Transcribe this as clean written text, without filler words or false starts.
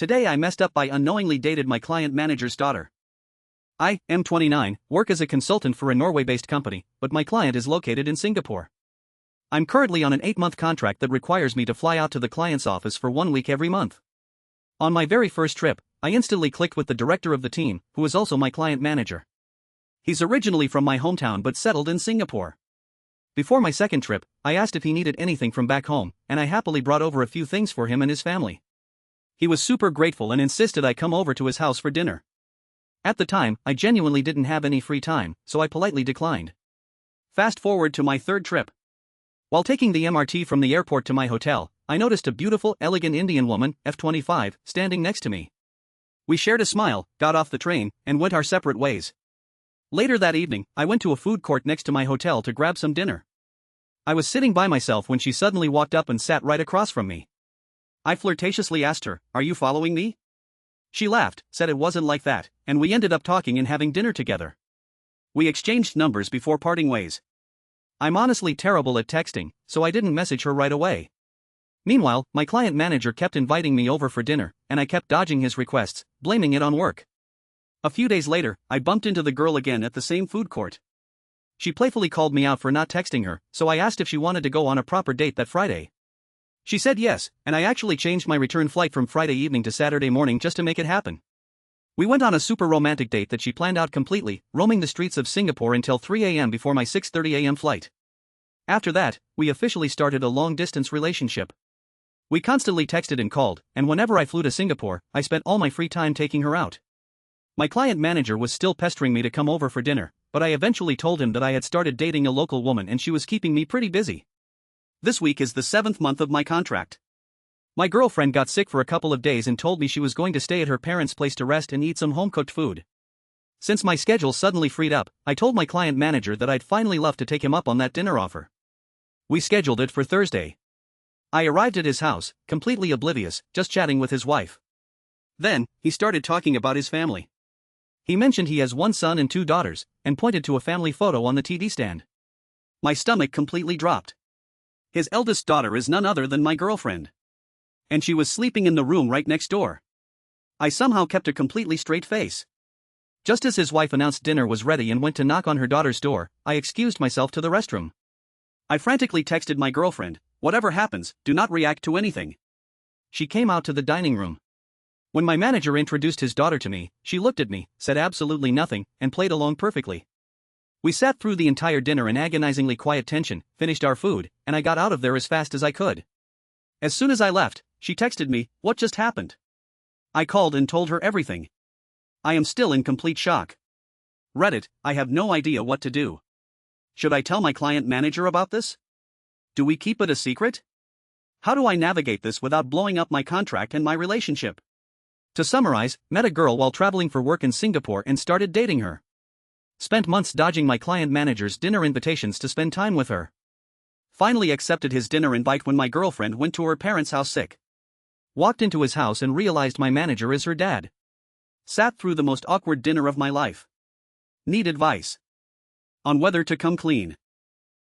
Today I messed up by unknowingly dated my client manager's daughter. I am 29, work as a consultant for a Norway-based company, but my client is located in Singapore. I'm currently on an 8-month contract that requires me to fly out to the client's office for 1 week every month. On my very first trip, I instantly clicked with the director of the team, who is also my client manager. He's originally from my hometown but settled in Singapore. Before my second trip, I asked if he needed anything from back home, and I happily brought over a few things for him and his family. He was super grateful and insisted I come over to his house for dinner. At the time, I genuinely didn't have any free time, so I politely declined. Fast forward to my third trip. While taking the MRT from the airport to my hotel, I noticed a beautiful, elegant Indian woman, F25, standing next to me. We shared a smile, got off the train, and went our separate ways. Later that evening, I went to a food court next to my hotel to grab some dinner. I was sitting by myself when she suddenly walked up and sat right across from me. I flirtatiously asked her, "Are you following me?" She laughed, said it wasn't like that, and we ended up talking and having dinner together. We exchanged numbers before parting ways. I'm honestly terrible at texting, so I didn't message her right away. Meanwhile, my client manager kept inviting me over for dinner, and I kept dodging his requests, blaming it on work. A few days later, I bumped into the girl again at the same food court. She playfully called me out for not texting her, so I asked if she wanted to go on a proper date that Friday. She said yes, and I actually changed my return flight from Friday evening to Saturday morning just to make it happen. We went on a super romantic date that she planned out completely, roaming the streets of Singapore until 3 a.m. before my 6:30 a.m. flight. After that, we officially started a long-distance relationship. We constantly texted and called, and whenever I flew to Singapore, I spent all my free time taking her out. My client manager was still pestering me to come over for dinner, but I eventually told him that I had started dating a local woman and she was keeping me pretty busy. This week is the 7th month of my contract. My girlfriend got sick for a couple of days and told me she was going to stay at her parents' place to rest and eat some home-cooked food. Since my schedule suddenly freed up, I told my client manager that I'd finally love to take him up on that dinner offer. We scheduled it for Thursday. I arrived at his house, completely oblivious, just chatting with his wife. Then, he started talking about his family. He mentioned he has 1 son and 2 daughters, and pointed to a family photo on the TV stand. My stomach completely dropped. His eldest daughter is none other than my girlfriend. And she was sleeping in the room right next door. I somehow kept a completely straight face. Just as his wife announced dinner was ready and went to knock on her daughter's door, I excused myself to the restroom. I frantically texted my girlfriend, "Whatever happens, do not react to anything." She came out to the dining room. When my manager introduced his daughter to me, she looked at me, said absolutely nothing, and played along perfectly. We sat through the entire dinner in agonizingly quiet tension, finished our food, and I got out of there as fast as I could. As soon as I left, she texted me, "What just happened?" I called and told her everything. I am still in complete shock. Reddit, I have no idea what to do. Should I tell my client manager about this? Do we keep it a secret? How do I navigate this without blowing up my contract and my relationship? To summarize, met a girl while traveling for work in Singapore and started dating her. Spent months dodging my client manager's dinner invitations to spend time with her. Finally accepted his dinner invite when my girlfriend went to her parents' house sick. Walked into his house and realized my manager is her dad. Sat through the most awkward dinner of my life. Need advice on whether to come clean.